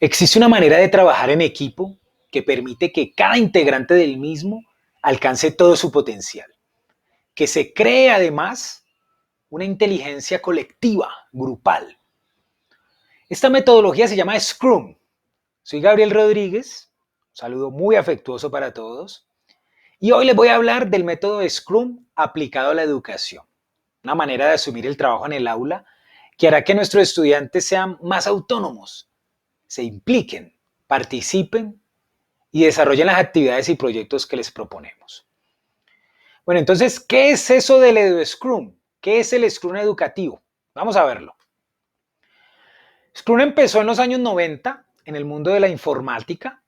Existe una manera de trabajar en equipo que permite que cada integrante del mismo alcance todo su potencial, que se cree además una inteligencia colectiva, grupal. Esta metodología se llama Scrum. Soy Gabriel Rodríguez, un saludo muy afectuoso para todos, y hoy les voy a hablar del método Scrum aplicado a la educación, una manera de asumir el trabajo en el aula que hará que nuestros estudiantes sean más autónomos, se impliquen, participen y desarrollen las actividades y proyectos que les proponemos. Bueno, entonces, ¿qué es eso del EduScrum? ¿Qué es el Scrum educativo? Vamos a verlo. Scrum empezó en los años 90 en el mundo de la informática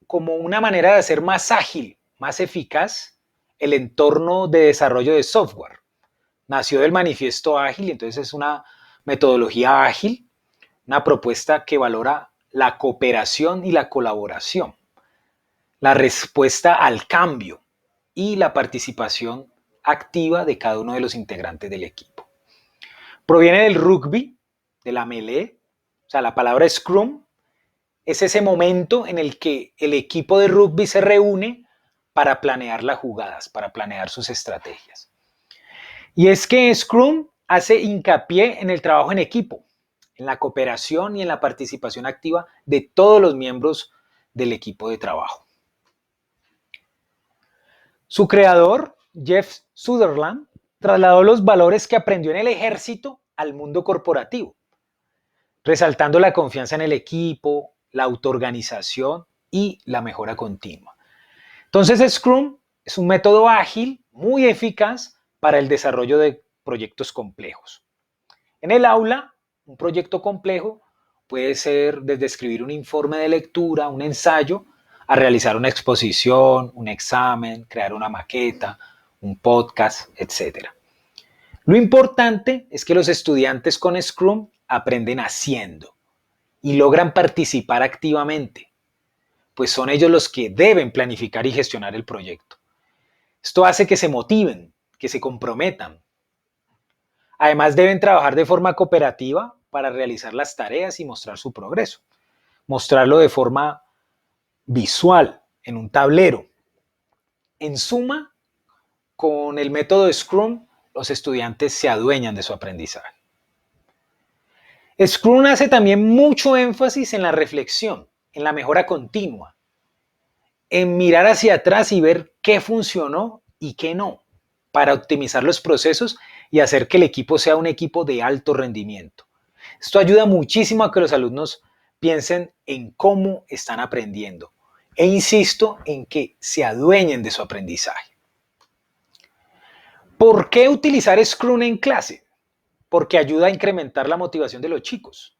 como una manera de hacer más ágil, más eficaz el entorno de desarrollo de software. Nació del manifiesto ágil, entonces es una metodología ágil, una propuesta que valora la cooperación y la colaboración, la respuesta al cambio y la participación activa de cada uno de los integrantes del equipo. Proviene del rugby, de la melee, o sea, la palabra scrum es ese momento en el que el equipo de rugby se reúne para planear las jugadas, para planear sus estrategias. Y es que Scrum hace hincapié en el trabajo en equipo, en la cooperación y en la participación activa de todos los miembros del equipo de trabajo. Su creador, Jeff Sutherland, trasladó los valores que aprendió en el ejército al mundo corporativo, resaltando la confianza en el equipo, la autoorganización y la mejora continua. Entonces, Scrum es un método ágil, muy eficaz para el desarrollo de proyectos complejos. En el aula, un proyecto complejo puede ser desde escribir un informe de lectura, un ensayo, a realizar una exposición, un examen, crear una maqueta, un podcast, etc. Lo importante es que los estudiantes con Scrum aprenden haciendo y logran participar activamente, pues son ellos los que deben planificar y gestionar el proyecto. Esto hace que se motiven, que se comprometan. Además, deben trabajar de forma cooperativa para realizar las tareas y mostrar su progreso. Mostrarlo de forma visual, en un tablero. En suma, con el método Scrum, los estudiantes se adueñan de su aprendizaje. Scrum hace también mucho énfasis en la reflexión, en la mejora continua, en mirar hacia atrás y ver qué funcionó y qué no, para optimizar los procesos y hacer que el equipo sea un equipo de alto rendimiento. Esto ayuda muchísimo a que los alumnos piensen en cómo están aprendiendo e insisto en que se adueñen de su aprendizaje. ¿Por qué utilizar Scrum en clase? Porque ayuda a incrementar la motivación de los chicos,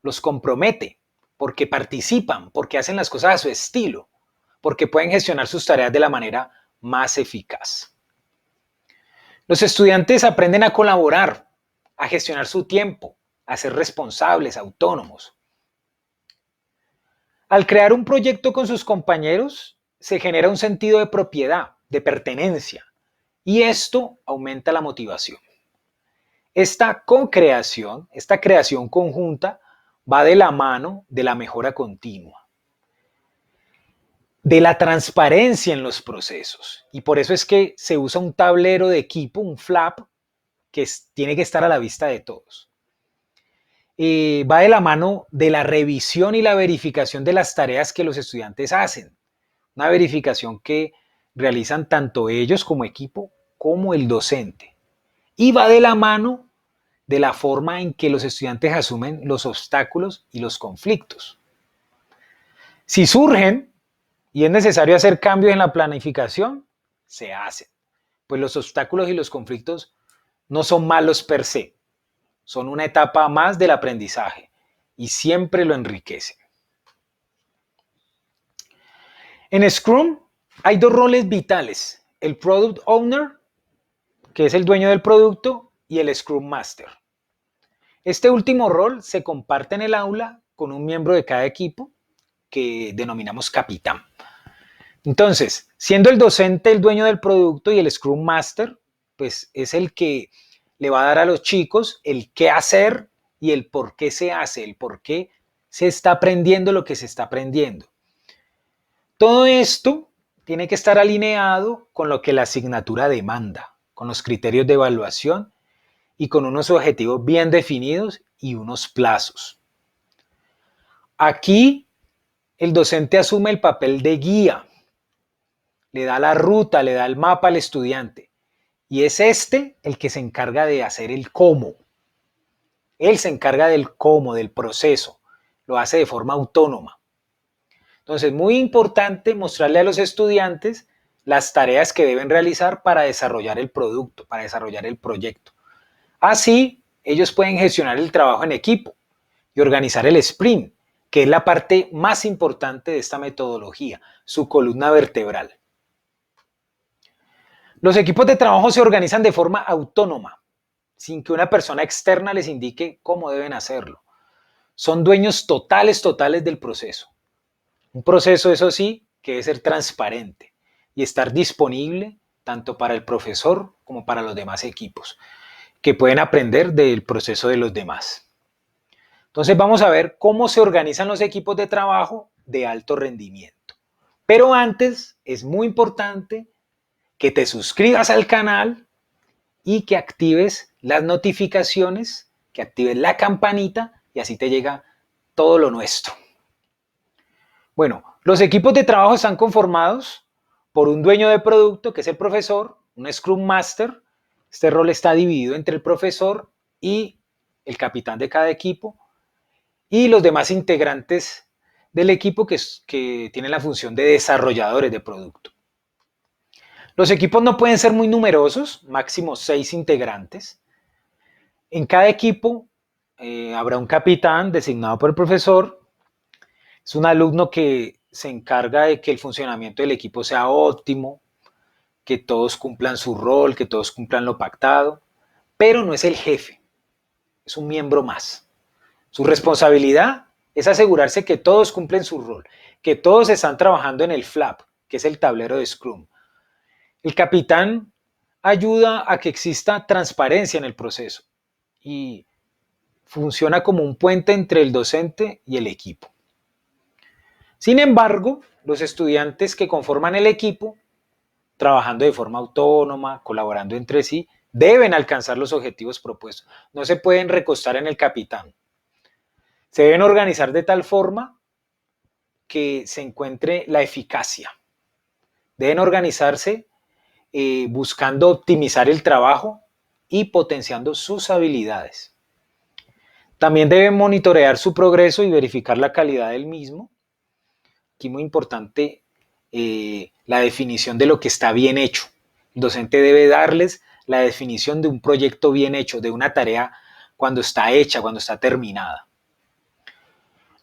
los compromete, porque participan, porque hacen las cosas a su estilo, porque pueden gestionar sus tareas de la manera más eficaz. Los estudiantes aprenden a colaborar, a gestionar su tiempo, a ser responsables, autónomos. Al crear un proyecto con sus compañeros, se genera un sentido de propiedad, de pertenencia, y esto aumenta la motivación. Esta co-creación, esta creación conjunta, va de la mano de la mejora continua, de la transparencia en los procesos. Y por eso es que se usa un tablero de equipo, un flap, que tiene que estar a la vista de todos. Va de la mano de la revisión y la verificación de las tareas que los estudiantes hacen. Una verificación que realizan tanto ellos como equipo como el docente. Y va de la mano de la forma en que los estudiantes asumen los obstáculos y los conflictos. Si surgen y es necesario hacer cambios en la planificación, se hacen, pues los obstáculos y los conflictos no son malos per se, son una etapa más del aprendizaje y siempre lo enriquecen. En Scrum hay dos roles vitales, el Product Owner, que es el dueño del producto, y el Scrum Master. Este último rol se comparte en el aula con un miembro de cada equipo que denominamos capitán. Entonces, siendo el docente el dueño del producto y el Scrum Master, pues es el que le va a dar a los chicos el qué hacer y el por qué se hace, el por qué se está aprendiendo lo que se está aprendiendo. Todo esto tiene que estar alineado con lo que la asignatura demanda, con los criterios de evaluación y con unos objetivos bien definidos y unos plazos. Aquí el docente asume el papel de guía, le da la ruta, le da el mapa al estudiante y es este el que se encarga de hacer el cómo. Él se encarga del cómo, del proceso, lo hace de forma autónoma. Entonces, muy importante mostrarle a los estudiantes las tareas que deben realizar para desarrollar el producto, para desarrollar el proyecto. Así, ellos pueden gestionar el trabajo en equipo y organizar el sprint, que es la parte más importante de esta metodología, su columna vertebral. Los equipos de trabajo se organizan de forma autónoma, sin que una persona externa les indique cómo deben hacerlo. Son dueños totales del proceso. Un proceso, eso sí, que debe ser transparente y estar disponible tanto para el profesor como para los demás equipos, que pueden aprender del proceso de los demás. Entonces vamos a ver cómo se organizan los equipos de trabajo de alto rendimiento. Pero antes es muy importante que te suscribas al canal y que actives las notificaciones, que actives la campanita y así te llega todo lo nuestro. Bueno, los equipos de trabajo están conformados por un dueño de producto, que es el profesor, un Scrum Master. Este rol está dividido entre el profesor y el capitán de cada equipo y los demás integrantes del equipo que tienen la función de desarrolladores de producto. Los equipos no pueden ser muy numerosos, máximo 6 integrantes. En cada equipo habrá un capitán designado por el profesor. Es un alumno que se encarga de que el funcionamiento del equipo sea óptimo, que todos cumplan su rol, que todos cumplan lo pactado, pero no es el jefe, es un miembro más. Su responsabilidad es asegurarse que todos cumplen su rol, que todos están trabajando en el FLAP, que es el tablero de Scrum. El capitán ayuda a que exista transparencia en el proceso y funciona como un puente entre el docente y el equipo. Sin embargo, los estudiantes que conforman el equipo, trabajando de forma autónoma, colaborando entre sí, deben alcanzar los objetivos propuestos. No se pueden recostar en el capitán. Se deben organizar de tal forma que se encuentre la eficacia. Deben organizarse buscando optimizar el trabajo y potenciando sus habilidades. También deben monitorear su progreso y verificar la calidad del mismo. Aquí muy importante la definición de lo que está bien hecho. El docente debe darles la definición de un proyecto bien hecho, de una tarea cuando está hecha, cuando está terminada.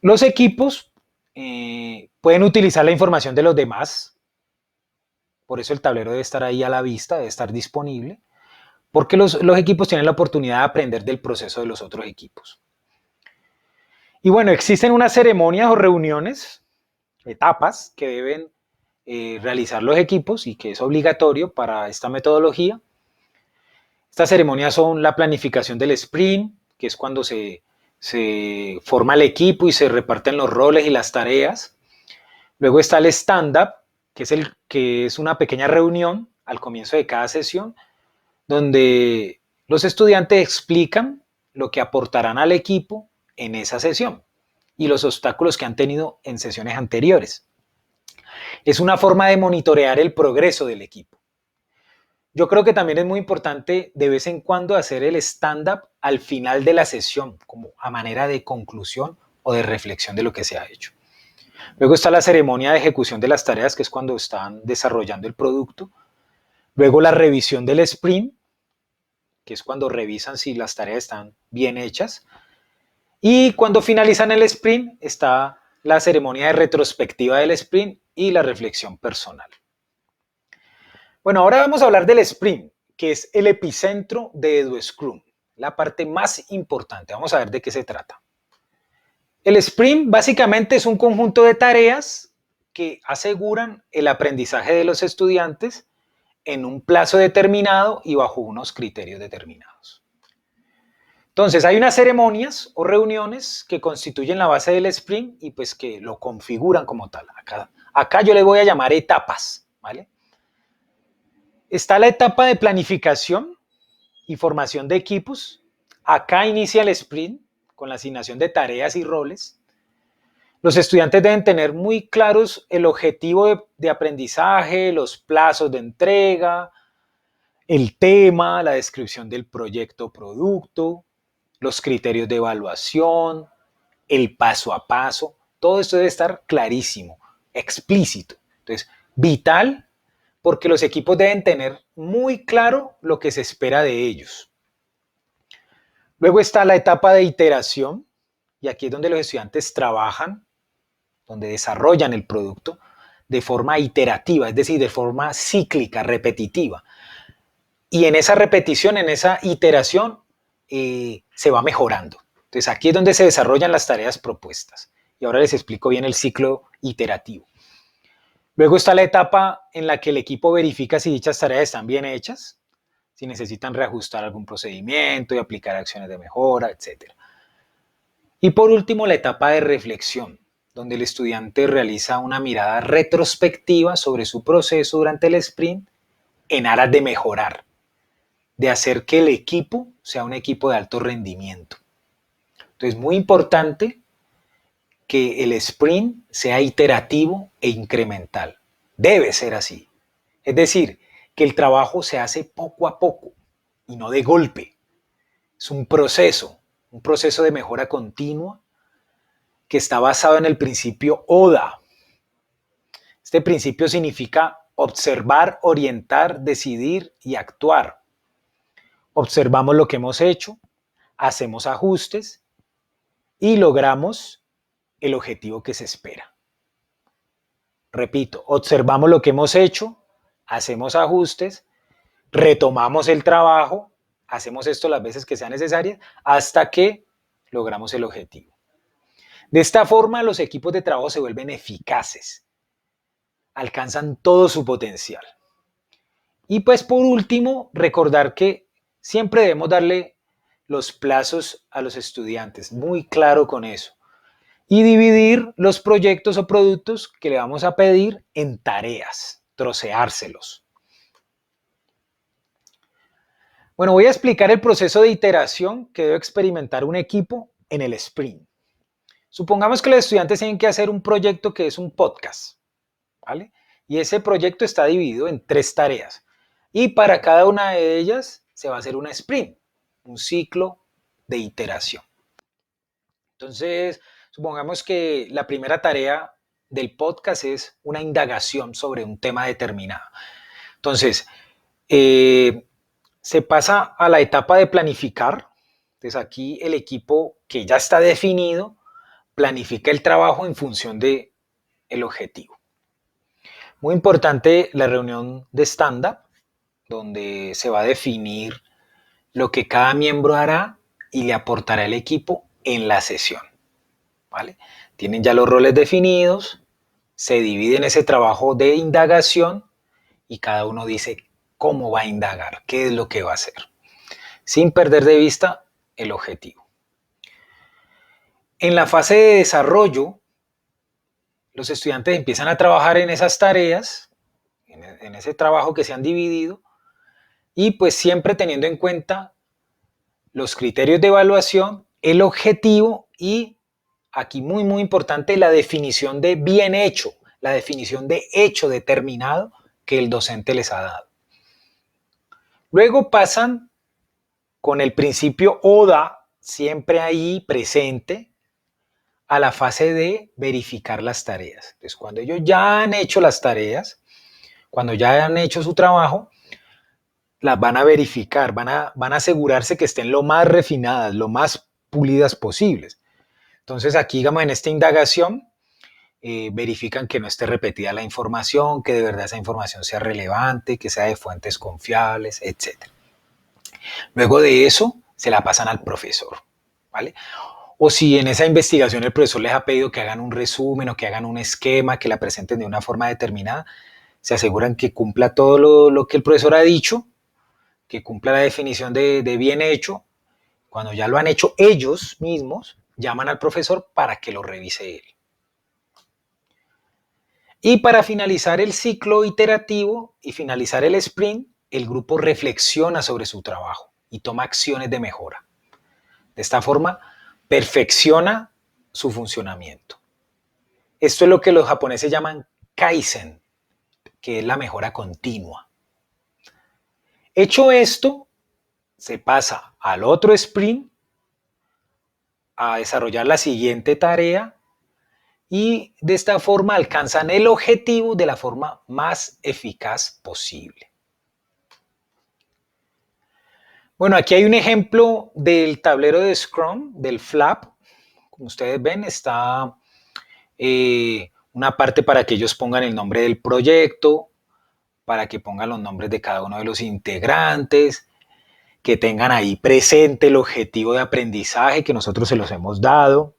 Los equipos pueden utilizar la información de los demás, por eso el tablero debe estar ahí a la vista, debe estar disponible, porque los equipos tienen la oportunidad de aprender del proceso de los otros equipos. Y bueno, existen unas ceremonias o reuniones, etapas que deben realizar los equipos y que es obligatorio para esta metodología. Estas ceremonias son la planificación del sprint, que es cuando se forma el equipo y se reparten los roles y las tareas. Luego está el stand-up, que es una pequeña reunión al comienzo de cada sesión, donde los estudiantes explican lo que aportarán al equipo en esa sesión y los obstáculos que han tenido en sesiones anteriores. Es una forma de monitorear el progreso del equipo. Yo creo que también es muy importante de vez en cuando hacer el stand-up al final de la sesión, como a manera de conclusión o de reflexión de lo que se ha hecho. Luego está la ceremonia de ejecución de las tareas, que es cuando están desarrollando el producto. Luego la revisión del sprint, que es cuando revisan si las tareas están bien hechas. Y cuando finalizan el sprint está la ceremonia de retrospectiva del sprint y la reflexión personal. Bueno, ahora vamos a hablar del sprint, que es el epicentro de EduScrum, la parte más importante. Vamos a ver de qué se trata. El sprint básicamente es un conjunto de tareas que aseguran el aprendizaje de los estudiantes en un plazo determinado y bajo unos criterios determinados. Entonces, hay unas ceremonias o reuniones que constituyen la base del sprint y pues que lo configuran como tal. Acá yo le voy a llamar etapas, ¿vale? Está la etapa de planificación y formación de equipos. Acá inicia el sprint con la asignación de tareas y roles. Los estudiantes deben tener muy claros el objetivo de aprendizaje, los plazos de entrega, el tema, la descripción del proyecto o producto, los criterios de evaluación, el paso a paso. Todo esto debe estar clarísimo, explícito. Entonces, vital porque los equipos deben tener muy claro lo que se espera de ellos. Luego está la etapa de iteración, y aquí es donde los estudiantes trabajan, donde desarrollan el producto de forma iterativa, es decir, de forma cíclica, repetitiva. Y en esa repetición, en esa iteración, se va mejorando. Entonces aquí es donde se desarrollan las tareas propuestas. Y ahora les explico bien el ciclo iterativo. Luego está la etapa en la que el equipo verifica si dichas tareas están bien hechas, si necesitan reajustar algún procedimiento y aplicar acciones de mejora, etc. Y por último, la etapa de reflexión, donde el estudiante realiza una mirada retrospectiva sobre su proceso durante el sprint en aras de mejorar, de hacer que el equipo sea un equipo de alto rendimiento. Entonces, muy importante que el sprint sea iterativo e incremental. Debe ser así. Es decir, que el trabajo se hace poco a poco y no de golpe. Es un proceso de mejora continua que está basado en el principio ODA. Este principio significa observar, orientar, decidir y actuar. Observamos lo que hemos hecho, hacemos ajustes y logramos el objetivo que se espera. Repito, observamos lo que hemos hecho, hacemos ajustes, retomamos el trabajo, hacemos esto las veces que sean necesarias hasta que logramos el objetivo. De esta forma, los equipos de trabajo se vuelven eficaces, alcanzan todo su potencial. Y pues por último, recordar que siempre debemos darle los plazos a los estudiantes, muy claro con eso. Y dividir los proyectos o productos que le vamos a pedir en tareas, troceárselos. Bueno, voy a explicar el proceso de iteración que debe experimentar un equipo en el sprint. Supongamos que los estudiantes tienen que hacer un proyecto que es un podcast, ¿vale? Y ese proyecto está dividido en 3 tareas. Y para cada una de ellas se va a hacer una sprint, un ciclo de iteración. Entonces, supongamos que la primera tarea del podcast es una indagación sobre un tema determinado. Entonces, se pasa a la etapa de planificar. Entonces, aquí el equipo que ya está definido planifica el trabajo en función del objetivo. Muy importante la reunión de stand-up, donde se va a definir lo que cada miembro hará y le aportará el equipo en la sesión. ¿Vale? Tienen ya los roles definidos, se dividen ese trabajo de indagación y cada uno dice cómo va a indagar, qué es lo que va a hacer, sin perder de vista el objetivo. En la fase de desarrollo, los estudiantes empiezan a trabajar en esas tareas, en ese trabajo que se han dividido, y pues siempre teniendo en cuenta los criterios de evaluación, el objetivo y aquí muy importante la definición de bien hecho, la definición de hecho determinado que el docente les ha dado. Luego pasan con el principio ODA, siempre ahí presente, a la fase de verificar las tareas. Entonces, cuando ellos ya han hecho las tareas, cuando ya han hecho su trabajo, las van a verificar, van a asegurarse que estén lo más refinadas, lo más pulidas posibles. Entonces aquí, digamos, en esta indagación, verifican que no esté repetida la información, que de verdad esa información sea relevante, que sea de fuentes confiables, etc. Luego de eso, se la pasan al profesor, ¿vale? O si en esa investigación el profesor les ha pedido que hagan un resumen o que hagan un esquema, que la presenten de una forma determinada, se aseguran que cumpla todo lo que el profesor ha dicho, que cumpla la definición de bien hecho Cuando ya lo han hecho ellos mismos, llaman al profesor para que lo revise él. Y para finalizar el ciclo iterativo y finalizar el sprint, el grupo reflexiona sobre su trabajo y toma acciones de mejora. De esta forma, perfecciona su funcionamiento. Esto es lo que los japoneses llaman Kaizen, que es la mejora continua. Hecho esto, se pasa al otro sprint a desarrollar la siguiente tarea y de esta forma alcanzan el objetivo de la forma más eficaz posible. Bueno, aquí hay un ejemplo del tablero de Scrum, del Flap. Como ustedes ven, está una parte para que ellos pongan el nombre del proyecto, para que pongan los nombres de cada uno de los integrantes, que tengan ahí presente el objetivo de aprendizaje que nosotros se los hemos dado.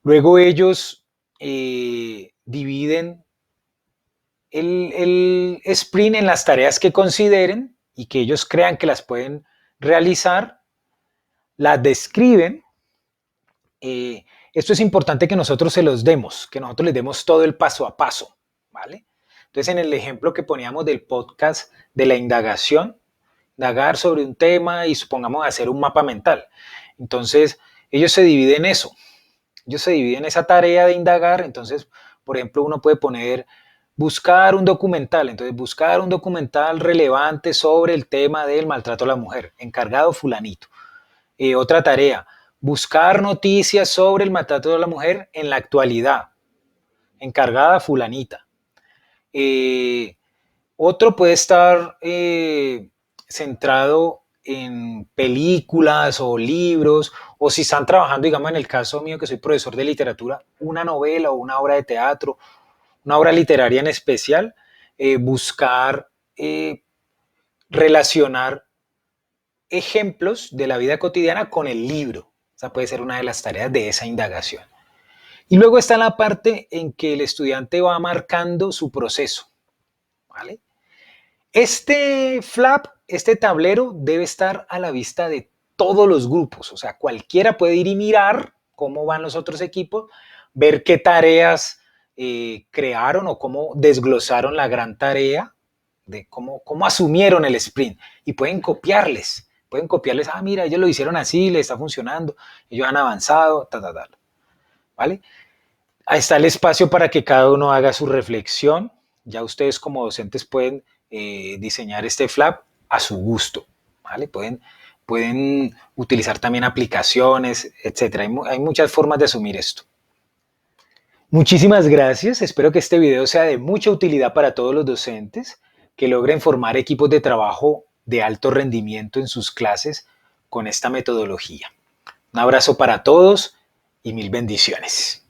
Luego ellos dividen el sprint en las tareas que consideren y que ellos crean que las pueden realizar, las describen. Esto es importante que nosotros se los demos, que nosotros les demos todo el paso a paso, ¿vale? Entonces, en el ejemplo que poníamos del podcast de la indagación, indagar sobre un tema y supongamos hacer un mapa mental. Entonces, ellos se dividen eso. Ellos se dividen esa tarea de indagar. Entonces, por ejemplo, uno puede poner buscar un documental. Entonces, buscar un documental relevante sobre el tema del maltrato a la mujer. Encargado fulanito. Otra tarea, buscar noticias sobre el maltrato a la mujer en la actualidad. Encargada fulanita. Otro puede estar centrado en películas o libros, o si están trabajando, digamos en el caso mío que soy profesor de literatura, una novela o una obra de teatro, una obra literaria en especial, buscar relacionar ejemplos de la vida cotidiana con el libro. Esa puede ser una de las tareas de esa indagación. Y luego está la parte en que el estudiante va marcando su proceso, ¿vale? Este flap, este tablero debe estar a la vista de todos los grupos, o sea, cualquiera puede ir y mirar cómo van los otros equipos, ver qué tareas crearon o cómo desglosaron la gran tarea, de cómo asumieron el sprint y pueden copiarles, ah, mira, ellos lo hicieron así, les está funcionando, ellos han avanzado, ¿vale? Ahí está el espacio para que cada uno haga su reflexión, ya ustedes como docentes pueden diseñar este flap a su gusto, ¿vale? Pueden utilizar también aplicaciones, etc. Hay muchas formas de asumir esto. Muchísimas gracias, espero que este video sea de mucha utilidad para todos los docentes, que logren formar equipos de trabajo de alto rendimiento en sus clases con esta metodología. Un abrazo para todos y mil bendiciones.